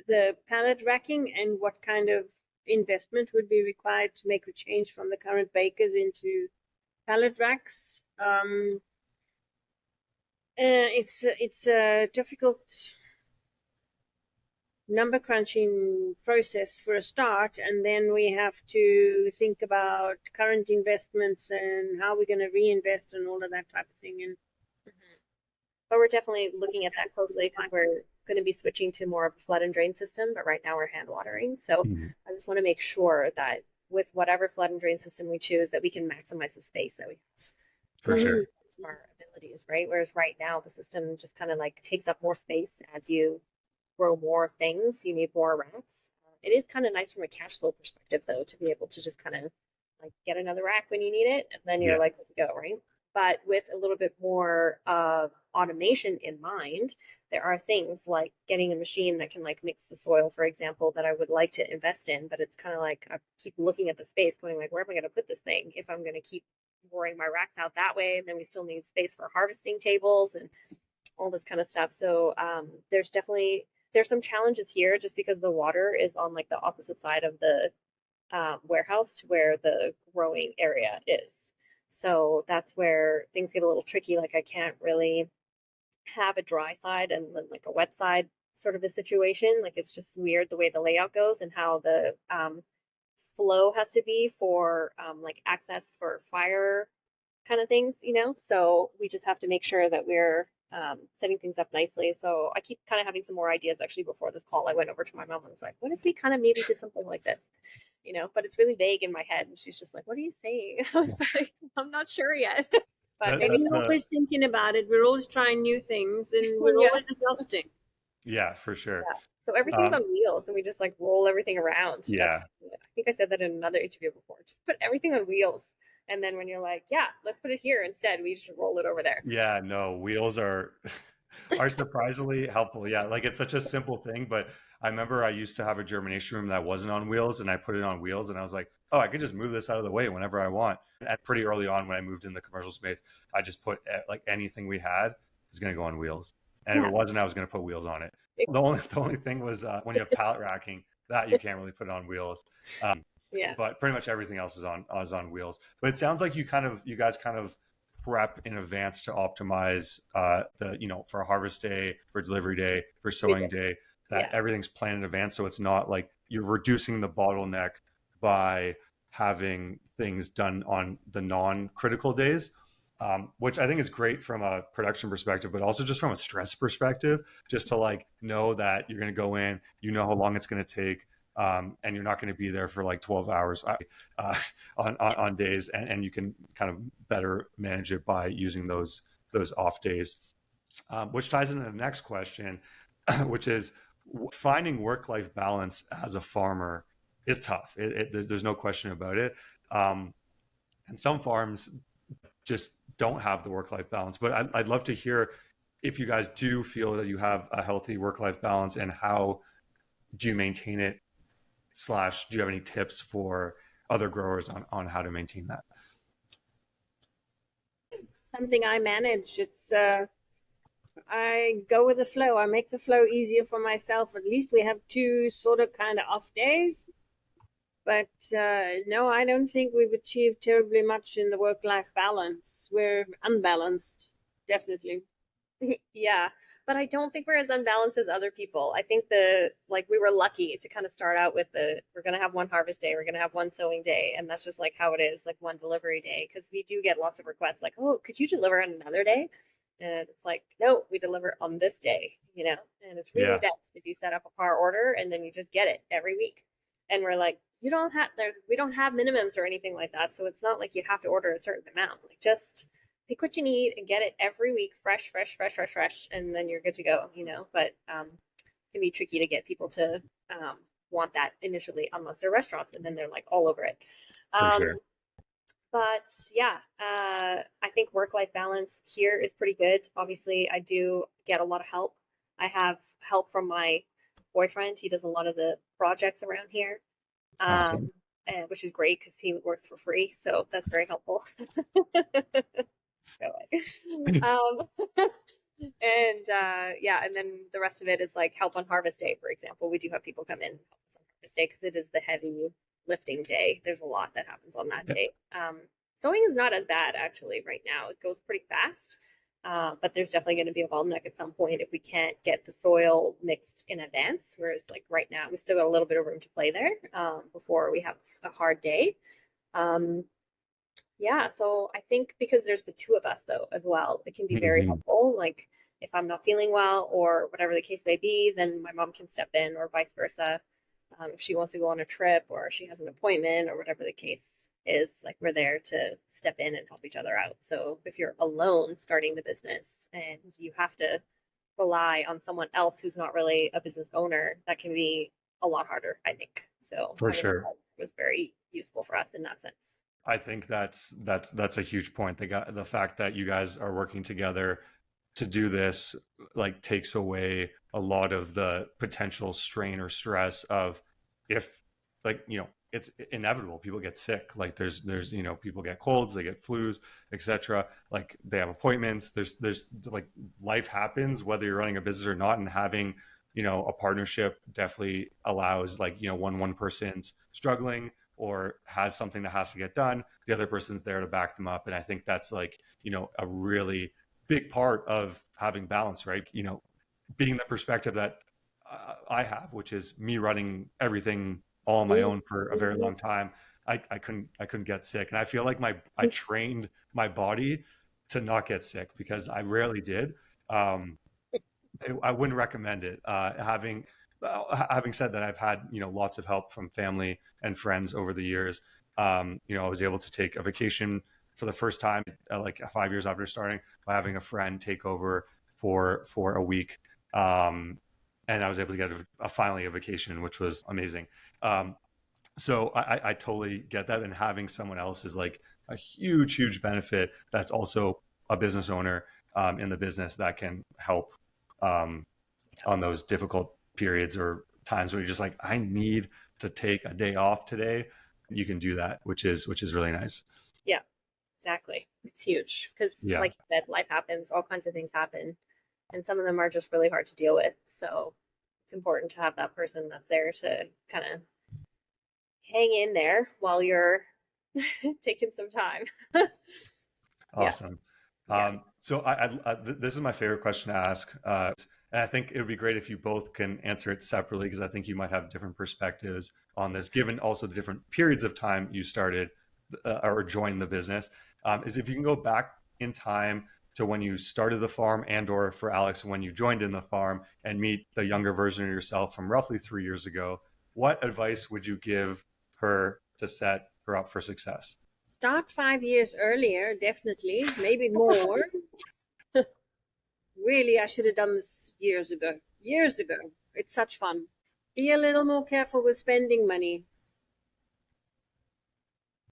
the pallet racking and what kind of investment would be required to make the change from the current bakers into pallet racks. It's a difficult number crunching process for a start, and then we have to think about current investments and how we're going to reinvest and all of that type of thing. And but we're definitely looking at that closely because we're going to be switching to more of a flood and drain system, but right now we're hand watering. So I just want to make sure that with whatever flood and drain system we choose, that we can maximize the space that we have. For sure. Our abilities, right? Whereas right now the system just kind of like takes up more space as you grow more things. You need more racks. It is kind of nice from a cash flow perspective, though, to be able to just kind of like get another rack when you need it, and then you're like good to go, right? But with a little bit more automation in mind, there are things like getting a machine that can like mix the soil, for example, that I would like to invest in. But it's kind of like I keep looking at the space, going like, where am I going to put this thing if I'm going to keep boring my racks out that way? And then we still need space for harvesting tables and all this kind of stuff. So there's some challenges here just because the water is on like the opposite side of the warehouse to where the growing area is. So that's where things get a little tricky. Like I can't really have a dry side and then like a wet side sort of a situation. Like it's just weird the way the layout goes and how the flow has to be for like access for fire kind of things, you know? So we just have to make sure that we're setting things up nicely. So I keep kind of having some more ideas. Actually, before this call, I went over to my mom and was like, what if we kind of maybe did something like this? You know, but it's really vague in my head. And she's just like, what are you saying? I was like, I'm not sure yet. But maybe we're always thinking about it. We're always trying new things and we're always adjusting. Yeah, for sure. Yeah. So everything's Um, on wheels, and we just like roll everything around. That's, yeah, I think I said that in another interview before. Just put everything on wheels, and then when you're like, yeah, let's put it here instead, we just roll it over there. yeah, no, wheels are are surprisingly helpful. Yeah, like it's such a simple thing, but I remember I used to have a germination room that wasn't on wheels, and I put it on wheels, and I was like, oh, I could just move this out of the way whenever I want. And pretty early on, when I moved in the commercial space, I just put like anything we had is going to go on wheels, and if Yeah. it wasn't, I was going to put wheels on it. The only thing was when you have pallet racking, that you can't really put it on wheels. Yeah. But pretty much everything else is on wheels. But it sounds like you guys kind of prep in advance to optimize the for harvest day, for delivery day, for We do. sowing day. That Yeah. everything's planned in advance, so it's not like you're reducing the bottleneck by having things done on the non-critical days. Which I think is great from a production perspective, but also just from a stress perspective, just to like know that you're going to go in, you know how long it's going to take, and you're not going to be there for like 12 hours on days, and you can kind of better manage it by using those off days, which ties into the next question, which is finding work-life balance as a farmer is tough. There's no question about it. And some farms just don't have the work-life balance. But I'd love to hear if you guys do feel that you have a healthy work-life balance, and how do you maintain it, slash do you have any tips for other growers on how to maintain that? Something I manage. It's I go with the flow. I make the flow easier for myself. At least we have two sort of kind of off days. But no, I don't think we've achieved terribly much in the work-life balance. We're unbalanced, definitely. Yeah. But I don't think we're as unbalanced as other people. I think we were lucky to kind of start out with we're going to have one harvest day, we're going to have one sowing day, and that's just like how it is, like one delivery day, because we do get lots of requests like, "Oh, could you deliver on another day?" And it's like, "No, we deliver on this day," you know? And it's really Yeah, best if you set up a par order and then you just get it every week. And we're like, "You don't have there we don't have minimums or anything like that, so it's not like you have to order a certain amount. Like just pick what you need and get it every week, fresh, fresh, fresh, fresh, fresh, and then you're good to go, you know." But it can be tricky to get people to want that initially, unless they're restaurants, and then they're like all over it. for Um, sure. but yeah, I think work-life balance here is pretty good. Obviously, I do get a lot of help. I have help from my boyfriend. He does a lot of the projects around here, Awesome. which is great because he works for free, so that's very helpful. Go away. Um, and yeah, and then the rest of it is like help on harvest day, for example. We do have people come in and help us on harvest day because it is the heavy lifting day. There's a lot that happens on that Yeah, day. Sewing is not as bad actually right now. It goes pretty fast. But there's definitely going to be a bottleneck at some point if we can't get the soil mixed in advance. Whereas, like right now, we still got a little bit of room to play there before we have a hard day. Um, yeah, so I think because there's the two of us though as well, it can be very mhm, helpful. Like if I'm not feeling well or whatever the case may be, then my mom can step in or vice versa. If she wants to go on a trip or she has an appointment or whatever the case is, like we're there to step in and help each other out. So if you're alone starting the business and you have to rely on someone else who's not really a business owner, that can be a lot harder, I think. So for having sure. help was very useful for us in that sense. I think that's a huge point. The fact that you guys are working together to do this like takes away a lot of the potential strain or stress of, if like it's inevitable, people get sick, like there's people get colds, they get flus, etc. Like they have appointments, there's like life happens whether you're running a business or not, and having a partnership definitely allows, like when one person's struggling or has something that has to get done, the other person's there to back them up. And I think that's like a really big part of having balance, right? Being the perspective that I have, which is me running everything all on my own for a very Mm-hmm. long time. I couldn't get sick, and I feel like I trained my body to not get sick because I rarely did. Um, I wouldn't recommend it. Having said that, I've had lots of help from family and friends over the years. I was able to take a vacation for the first time, like 5 years after starting, by having a friend take over for a week. Um, and I was able to get finally a vacation, which was amazing. So I totally get that, and having someone else is like a huge benefit. That's also a business owner in the business that can help on those difficult periods or times where you're just like, I need to take a day off today. You can do that, which is really nice. Yeah, exactly. It's huge because, Yeah, like you said, life happens, all kinds of things happen, and some of them are just really hard to deal with. So it's important to have that person that's there to kind of hang in there while you're taking some time. Yeah, awesome. yeah, So this is my favorite question to ask. And I think it would be great if you both can answer it separately, because I think you might have different perspectives on this, given also the different periods of time you started or joined the business. Is if you can go back in time to when you started the farm, and or for Alex, when you joined in the farm, and meet the younger version of yourself from roughly 3 years ago, what advice would you give her to set her up for success? Start 5 years earlier, definitely, maybe more. Really, I should have done this years ago. Years ago. It's such fun. Be a little more careful with spending money.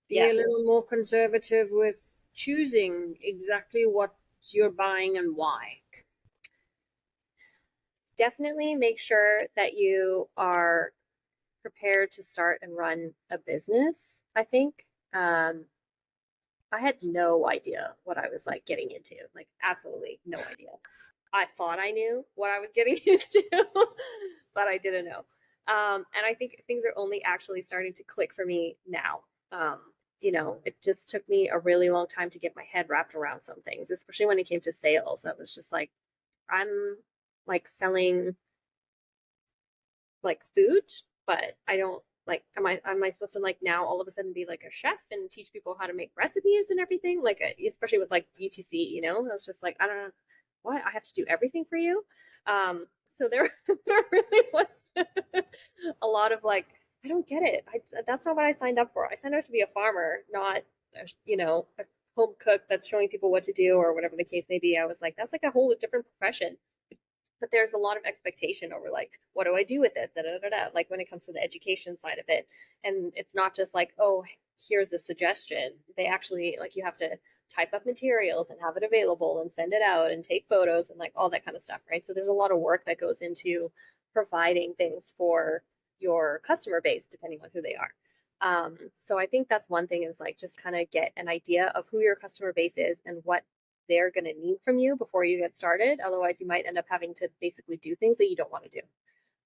Be yeah. a little more conservative with choosing exactly what you're buying and why. Definitely make sure that you are prepared to start and run a business. I think I had no idea what I was like getting into, like absolutely no idea. I thought I knew what I was getting into, but I didn't know. And I think things are only actually starting to click for me now. Um, it just took me a really long time to get my head wrapped around some things, especially when it came to sales. I was just like, I'm like selling like food, but I don't like am I supposed to like now all of a sudden be like a chef and teach people how to make recipes and everything? Like especially with like DTC, I was just like, I don't know what I have to do everything for you. So there there really was a lot of like, I don't get it. That's not what I signed up for. I signed up to be a farmer, not a home cook that's showing people what to do or whatever the case may be. I was like, that's like a whole different profession, but there's a lot of expectation over like, what do I do with this, da, da, da, da, like when it comes to the education side of it. And it's not just like, oh, here's a suggestion. They actually, like, you have to type up materials and have it available and send it out and take photos and like all that kind of stuff, right? So there's a lot of work that goes into providing things for your customer base depending on who they are. So I think that's one thing, is like just kind of get an idea of who your customer base is and what they're going to need from you before you get started. Otherwise, you might end up having to basically do things that you don't want to do.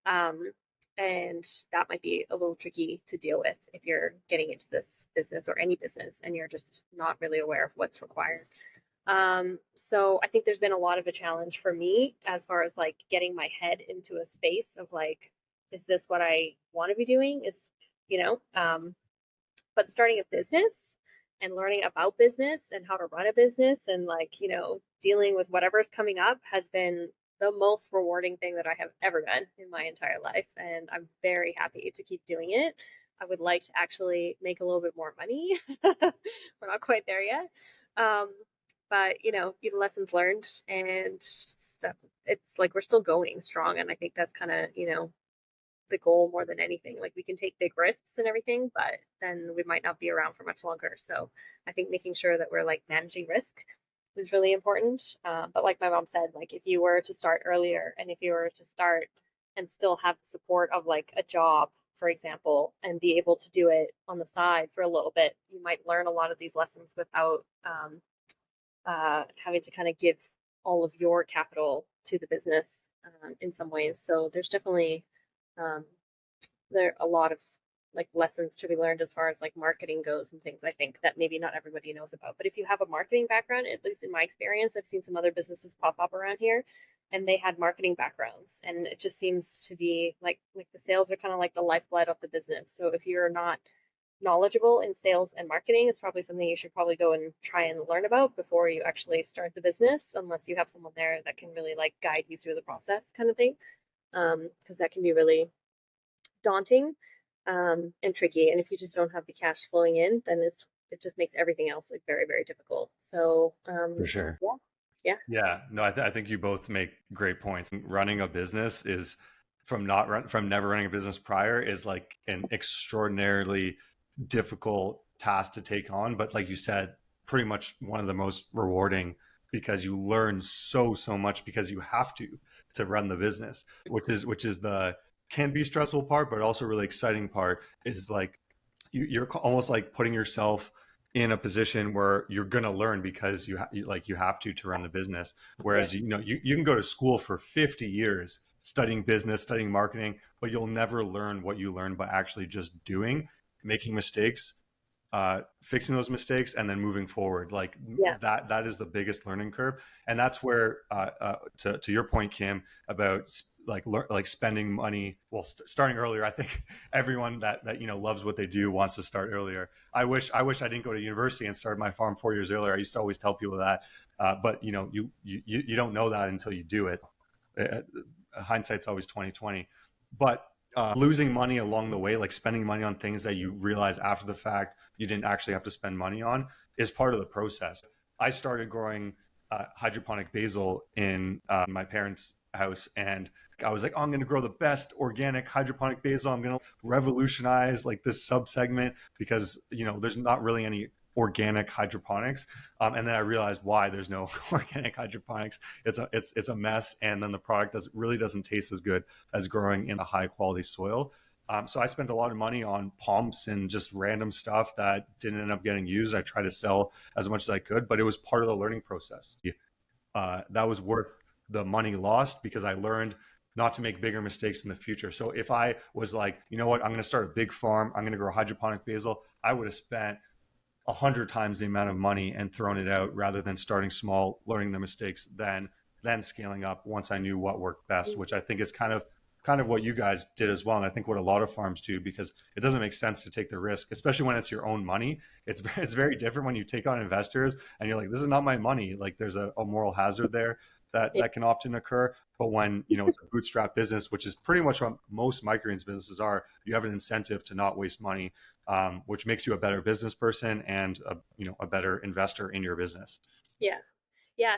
Um, and that might be a little tricky to deal with if you're getting into this business or any business and you're just not really aware of what's required. So I think there's been a lot of a challenge for me as far as like getting my head into a space of like, is this what I want to be doing? You know, um, but starting a business and learning about business and how to run a business and like, dealing with whatever's coming up has been the most rewarding thing that I have ever done in my entire life. And I'm very happy to keep doing it. I would like to actually make a little bit more money. We're not quite there yet. Um, but lessons learned and stuff. It's like we're still going strong. And I think that's kind of, the goal more than anything. Like we can take big risks and everything, but then we might not be around for much longer. So I think making sure that we're like managing risk is really important. But like my mom said, like if you were to start earlier and if you were to start and still have the support of like a job, for example, and be able to do it on the side for a little bit, you might learn a lot of these lessons without having to kind of give all of your capital to the business in some ways. So there's definitely um, there are a lot of like lessons to be learned as far as like marketing goes and things, I think, that maybe not everybody knows about. But if you have a marketing background, at least in my experience, I've seen some other businesses pop up around here and they had marketing backgrounds, and it just seems to be like the sales are kind of like the lifeblood of the business. So if you're not knowledgeable in sales and marketing, it's probably something you should probably go and try and learn about before you actually start the business, unless you have someone there that can really like guide you through the process kind of thing. Because that can be really daunting and tricky. And if you just don't have the cash flowing in, then it just makes everything else like very, very difficult. So For sure. yeah. Yeah, no, I think you both make great points. Running a business is from never running a business prior is like an extraordinarily difficult task to take on, but like you said, pretty much one of the most rewarding, because you learn so much because you have to run the business, which is the can be stressful part, but also really exciting part is like you're almost like putting yourself in a position where you're going to learn because you have to run the business. Whereas, you know, you can go to school for 50 years studying business, studying marketing, but you'll never learn what you learn by actually just doing, making mistakes, fixing those mistakes, and then moving forward. Like that is the biggest learning curve. And that's where, to your point, Kim, about like spending money, well, starting earlier. I think everyone that you know loves what they do wants to start earlier. I wish I didn't go to university and start my farm 4 years earlier. I used to always tell people that, but you know, you don't know that until you do it. Hindsight's always 20/20. But losing money along the way, like spending money on things that you realize after the fact you didn't actually have to spend money on, is part of the process. I started growing hydroponic basil in my parents' house, and I was like, oh, I'm going to grow the best organic hydroponic basil. I'm going to revolutionize like this sub segment, because you know there's not really any organic hydroponics, and then I realized why there's no organic hydroponics. It's a mess, and then the product really doesn't taste as good as growing in a high quality soil. So I spent a lot of money on pumps and just random stuff that didn't end up getting used. I tried to sell as much as I could, but it was part of the learning process. That was worth the money lost, because I learned not to make bigger mistakes in the future. So if I was like, you know what, I'm going to start a big farm, I'm going to grow hydroponic basil, I would have spent 100 times the amount of money and thrown it out, rather than starting small, learning the mistakes, then scaling up once I knew what worked best, which I think is kind of what you guys did as well. And I think what a lot of farms do, because it doesn't make sense to take the risk, especially when it's your own money. It's very different when you take on investors and you're like, this is not my money. Like there's a moral hazard there that can often occur. But when, you know, it's a bootstrap business, which is pretty much what most microgreens businesses are, you have an incentive to not waste money, which makes you a better business person and a better investor in your business. Yeah.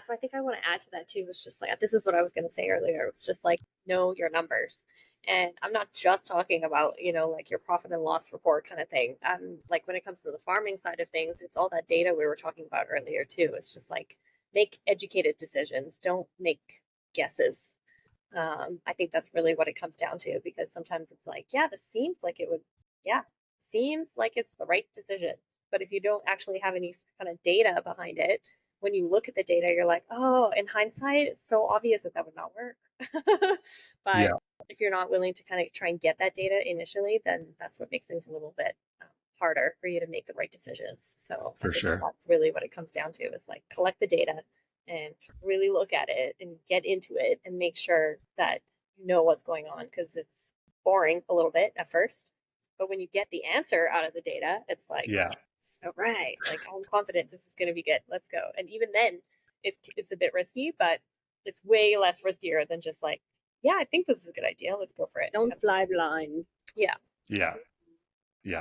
So I think I want to add to that too. It's just like, this is what I was going to say earlier. It's just like, know your numbers. And I'm not just talking about, you know, like your profit and loss report kind of thing. Like when it comes to the farming side of things, it's all that data we were talking about earlier too. It's just like, make educated decisions. Don't make guesses. I think that's really what it comes down to, because sometimes it's like, this seems like seems like it's the right decision. But if you don't actually have any kind of data behind it, when you look at the data, you're like, oh, in hindsight, it's so obvious that would not work. But if you're not willing to kind of try and get that data initially, then that's what makes things a little bit harder for you to make the right decisions. So for sure, that's really what it comes down to, is like collect the data and really look at it and get into it and make sure that you know what's going on, because it's boring a little bit at first. But when you get the answer out of the data, it's like, all right, like I'm confident this is going to be good. Let's go. And even then, it's a bit risky, but it's way less riskier than just like, I think this is a good idea. Let's go for it. Don't fly blind. Yeah,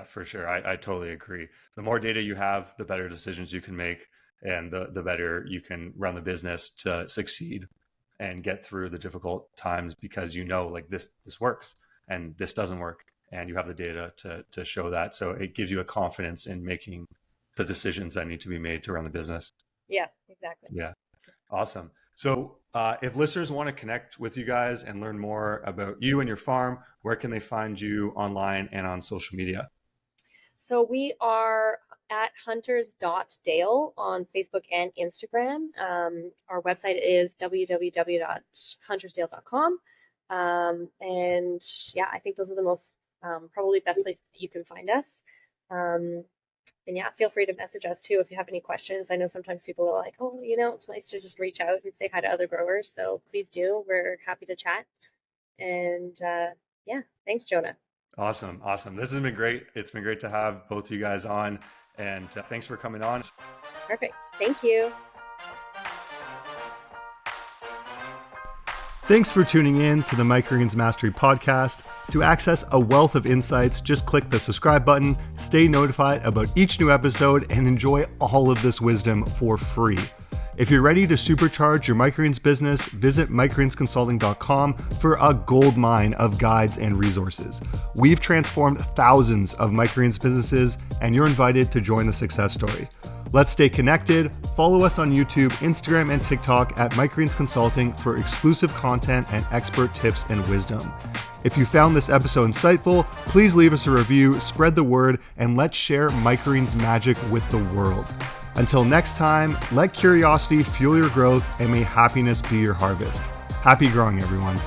for sure. I totally agree. The more data you have, the better decisions you can make, and the better you can run the business to succeed and get through the difficult times, because you know, like this works and this doesn't work, and you have the data to show that. So it gives you a confidence in making the decisions that need to be made to run the business. Yeah, exactly. Yeah. Awesome. So if listeners want to connect with you guys and learn more about you and your farm, where can they find you online and on social media? So we are at hunters.dale on Facebook and Instagram. Our website is www.huntersdale.com. And I think those are the most probably best places that you can find us. And feel free to message us too if you have any questions. I know sometimes people are like, oh, it's nice to just reach out and say hi to other growers. So please do. We're happy to chat. And thanks, Jonah. Awesome. This has been great. It's been great to have both of you guys on, and thanks for coming on. Perfect. Thank you. Thanks for tuning in to the Microgreens Mastery podcast. To access a wealth of insights, just click the subscribe button, stay notified about each new episode, and enjoy all of this wisdom for free. If you're ready to supercharge your microgreens business, visit microgreensconsulting.com for a gold mine of guides and resources. We've transformed thousands of microgreens businesses, and you're invited to join the success story. Let's stay connected. Follow us on YouTube, Instagram, and TikTok at Microgreens Consulting for exclusive content and expert tips and wisdom. If you found this episode insightful, please leave us a review, spread the word, and let's share microgreens magic with the world. Until next time, let curiosity fuel your growth and may happiness be your harvest. Happy growing, everyone.